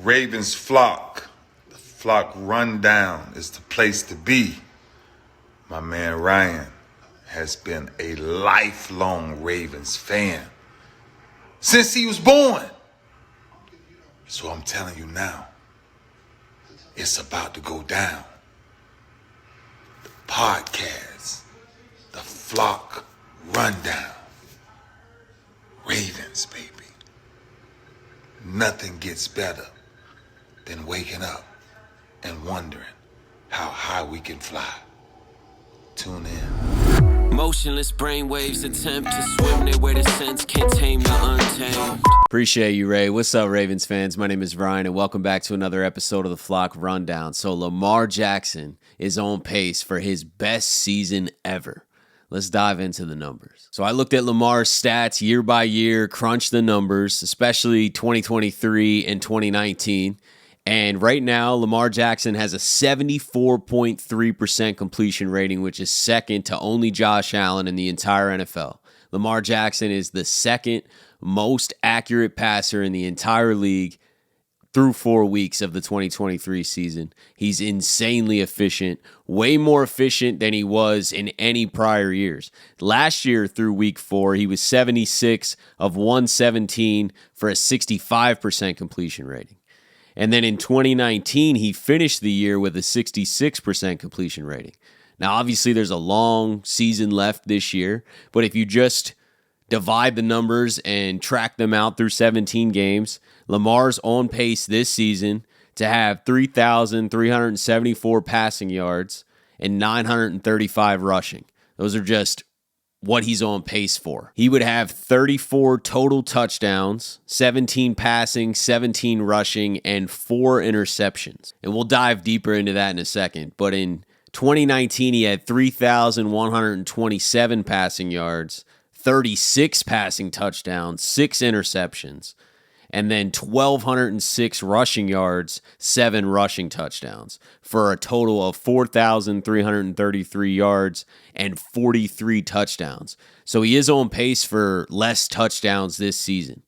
Ravens flock. The flock rundown is the place to be. My man Ryan has been a lifelong Ravens fan since he was born. So I'm telling you now, it's about to go down. The podcast, the flock rundown. Ravens, baby. Nothing gets better than waking up and wondering how high we can fly. Tune in. Motionless brainwaves attempt to swim their way to sense, can't tame the untamed. Appreciate you, Ray. What's up, Ravens fans? My name is Ryan, and welcome back to another episode of the Flock Rundown. So Lamar Jackson is on pace for his best season ever. Let's dive into the numbers. So I looked at Lamar's stats year by year, crunched the numbers, especially 2023 and 2019. And right now, Lamar Jackson has a 74.3% completion rating, which is second to only Josh Allen in the entire NFL. Lamar Jackson is the second most accurate passer in the entire league through 4 weeks of the 2023 season. He's insanely efficient, way more efficient than he was in any prior years. Last year through week 4, he was 76 of 117 for a 65% completion rating. And then in 2019, he finished the year with a 66% completion rating. Now, obviously, there's a long season left this year, but if you just divide the numbers and track them out through 17 games, Lamar's on pace this season to have 3,374 passing yards and 935 rushing. Those are just what he's on pace for. He would have 34 total touchdowns, 17 passing, 17 rushing, and 4 interceptions. And we'll dive deeper into that in a second. But in 2019, he had 3,127 passing yards, 36 passing touchdowns, 6 interceptions, and then 1,206 rushing yards, 7 rushing touchdowns, for a total of 4,333 yards and 43 touchdowns. So he is on pace for less touchdowns this season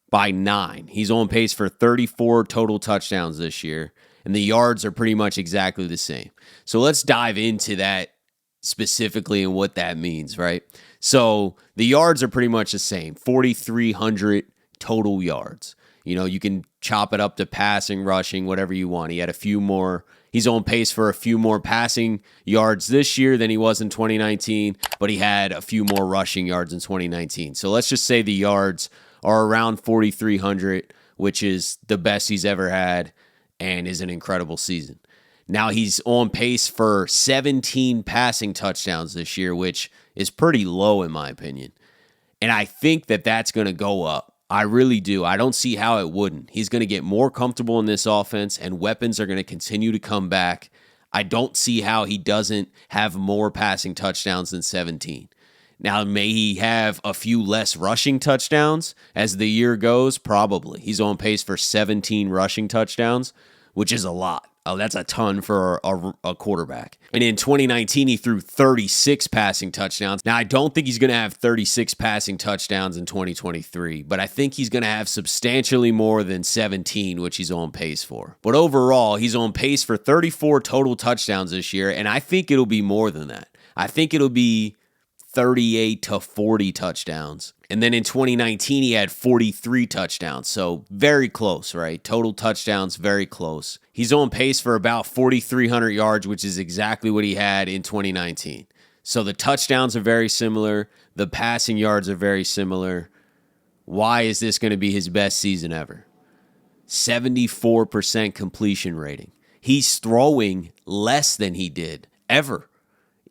by 9. He's on pace for 34 total touchdowns this year, and the yards are pretty much exactly the same. So let's dive into that specifically and what that means, right? So the yards are pretty much the same, 4,300 total yards. You know, you can chop it up to passing, rushing, whatever you want. He had a few more. He's on pace for a few more passing yards this year than he was in 2019, but he had a few more rushing yards in 2019. So let's just say the yards are around 4,300, which is the best he's ever had and is an incredible season. Now he's on pace for 17 passing touchdowns this year, which is pretty low in my opinion. And I think that that's going to go up. I really do. I don't see how it wouldn't. He's going to get more comfortable in this offense, and weapons are going to continue to come back. I don't see how he doesn't have more passing touchdowns than 17. Now, may he have a few less rushing touchdowns as the year goes? Probably. He's on pace for 17 rushing touchdowns, which is a lot. Oh, that's a ton for a quarterback. And in 2019, he threw 36 passing touchdowns. Now, I don't think he's going to have 36 passing touchdowns in 2023, but I think he's going to have substantially more than 17, which he's on pace for. But overall, he's on pace for 34 total touchdowns this year, and I think it'll be more than that. I think it'll be 38 to 40 touchdowns. And then in 2019, he had 43 touchdowns. So very close, right? Total touchdowns, very close. He's on pace for about 4,300 yards, which is exactly what he had in 2019. So the touchdowns are very similar. The passing yards are very similar. Why is this going to be his best season ever? 74% completion rating. He's throwing less than he did ever.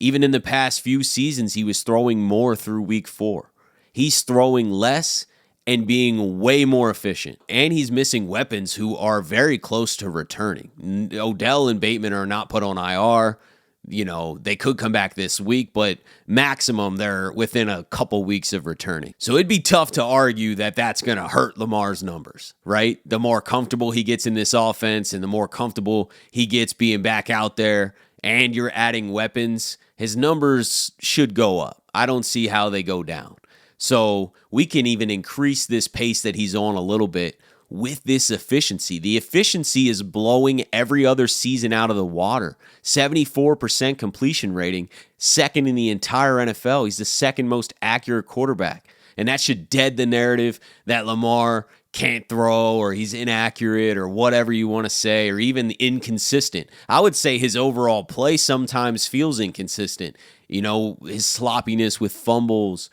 Even in the past few seasons, he was throwing more through week 4. He's throwing less and being way more efficient. And he's missing weapons who are very close to returning. Odell and Bateman are not put on IR. You know, they could come back this week, but maximum they're within a couple weeks of returning. So it'd be tough to argue that that's going to hurt Lamar's numbers, right? The more comfortable he gets in this offense and the more comfortable he gets being back out there and you're adding weapons, his numbers should go up. I don't see how they go down. So we can even increase this pace that he's on a little bit with this efficiency. The efficiency is blowing every other season out of the water. 74% completion rating, second in the entire NFL. He's the second most accurate quarterback. And that should dead the narrative that Lamar can't throw or he's inaccurate or whatever you want to say, or even inconsistent. I would say his overall play sometimes feels inconsistent. His sloppiness with fumbles,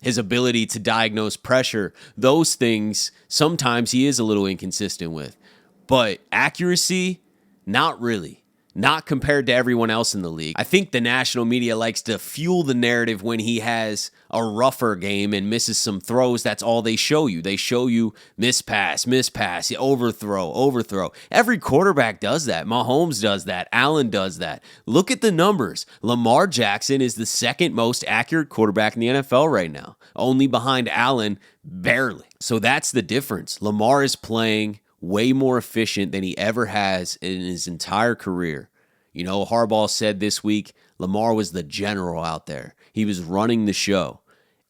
his ability to diagnose pressure, those things sometimes he is a little inconsistent with. But accuracy, not really. Not compared to everyone else in the league. I think the national media likes to fuel the narrative when he has a rougher game and misses some throws. That's all they show you. They show you miss pass, overthrow. Every quarterback does that. Mahomes does that. Allen does that. Look at the numbers. Lamar Jackson is the second most accurate quarterback in the NFL right now, only behind Allen, barely. So that's the difference. Lamar is playing way more efficient than he ever has in his entire career. Harbaugh said this week, Lamar was the general out there. He was running the show.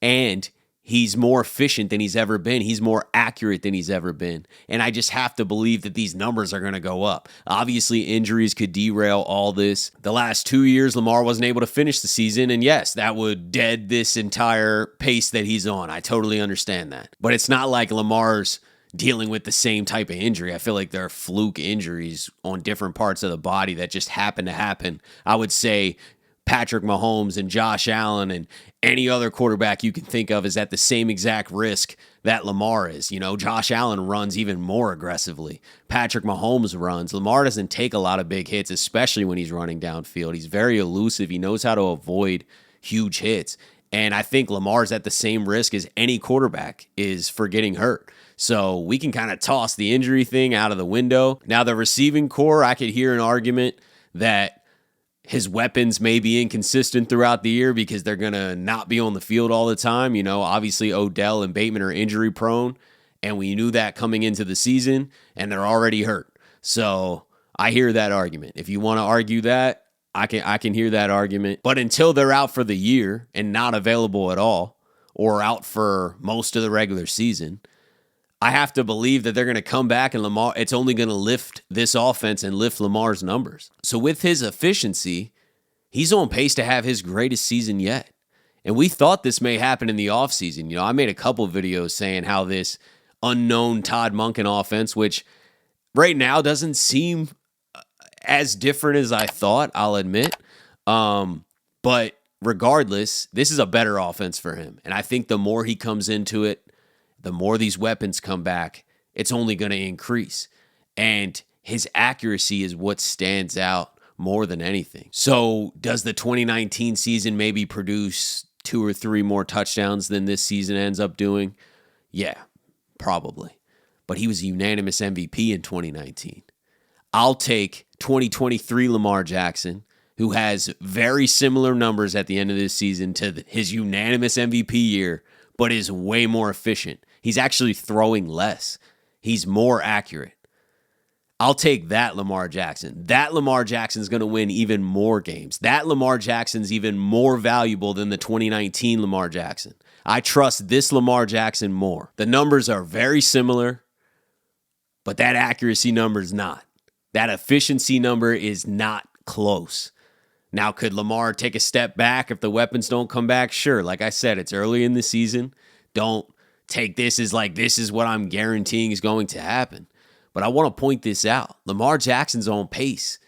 And he's more efficient than he's ever been. He's more accurate than he's ever been. And I just have to believe that these numbers are going to go up. Obviously, injuries could derail all this. The last 2 years, Lamar wasn't able to finish the season. And yes, that would dead this entire pace that he's on. I totally understand that. But it's not like Lamar's dealing with the same type of injury. I feel like there are fluke injuries on different parts of the body that just happen to happen. I would say Patrick Mahomes and Josh Allen and any other quarterback you can think of is at the same exact risk that Lamar is. Josh Allen runs even more aggressively. Patrick Mahomes runs. Lamar doesn't take a lot of big hits, especially when he's running downfield. He's very elusive. He knows how to avoid huge hits. And I think Lamar's at the same risk as any quarterback is for getting hurt. So we can kind of toss the injury thing out of the window. Now, the receiving core, I could hear an argument that his weapons may be inconsistent throughout the year because they're going to not be on the field all the time. Obviously Odell and Bateman are injury prone, and we knew that coming into the season, and they're already hurt. So I hear that argument. If you want to argue that, I can hear that argument. But until they're out for the year and not available at all, or out for most of the regular season, I have to believe that they're going to come back and Lamar, it's only going to lift this offense and lift Lamar's numbers. So with his efficiency, he's on pace to have his greatest season yet. And we thought this may happen in the offseason. I made a couple videos saying how this unknown Todd Monken offense, which right now doesn't seem as different as I thought, I'll admit. But regardless, this is a better offense for him. And I think the more he comes into it, the more these weapons come back, it's only going to increase. And his accuracy is what stands out more than anything. So does the 2019 season maybe produce 2 or 3 more touchdowns than this season ends up doing? Yeah, probably. But he was a unanimous MVP in 2019. I'll take 2023 Lamar Jackson, who has very similar numbers at the end of this season to his unanimous MVP year, but is way more efficient. He's actually throwing less. He's more accurate. I'll take that Lamar Jackson. That Lamar Jackson's going to win even more games. That Lamar Jackson's even more valuable than the 2019 Lamar Jackson. I trust this Lamar Jackson more. The numbers are very similar, but that accuracy number is not. That efficiency number is not close. Now, could Lamar take a step back if the weapons don't come back? Sure. Like I said, it's early in the season. Don't take this as like, this is what I'm guaranteeing is going to happen. But I want to point this out. Lamar Jackson's on pace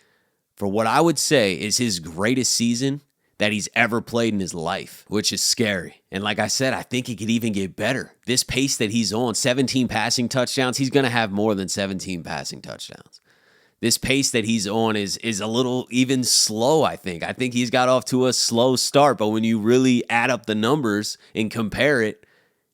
for what I would say is his greatest season that he's ever played in his life, which is scary. And like I said, I think it could even get better. This pace that he's on, 17 passing touchdowns, he's going to have more than 17 passing touchdowns. This pace that he's on is a little even slow, I think. I think he's got off to a slow start, but when you really add up the numbers and compare it,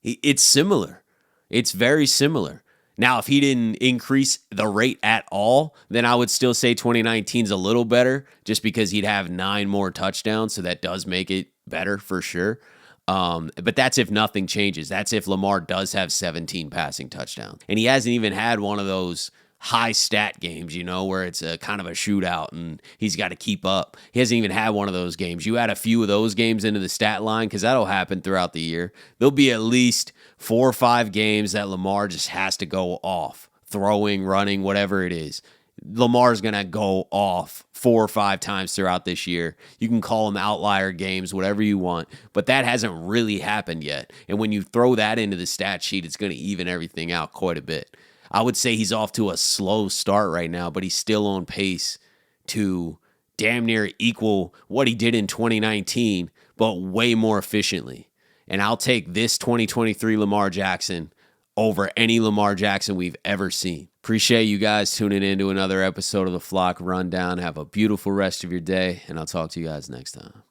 it's similar. It's very similar. Now, if he didn't increase the rate at all, then I would still say 2019 is a little better just because he'd have 9 more touchdowns. So that does make it better for sure. But that's if nothing changes. That's if Lamar does have 17 passing touchdowns. And he hasn't even had one of those high stat games, where it's a kind of a shootout and he's got to keep up. He hasn't even had one of those games. You add a few of those games into the stat line because that'll happen throughout the year. There'll be at least 4 or 5 games that Lamar just has to go off, throwing, running, whatever it is. Lamar's going to go off 4 or 5 times throughout this year. You can call them outlier games, whatever you want, but that hasn't really happened yet. And when you throw that into the stat sheet, it's going to even everything out quite a bit. I would say he's off to a slow start right now, but he's still on pace to damn near equal what he did in 2019, but way more efficiently. And I'll take this 2023 Lamar Jackson over any Lamar Jackson we've ever seen. Appreciate you guys tuning in to another episode of the Flock Rundown. Have a beautiful rest of your day, and I'll talk to you guys next time.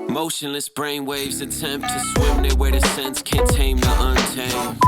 Motionless brainwaves attempt to swim their way to sense, can't tame the untamed.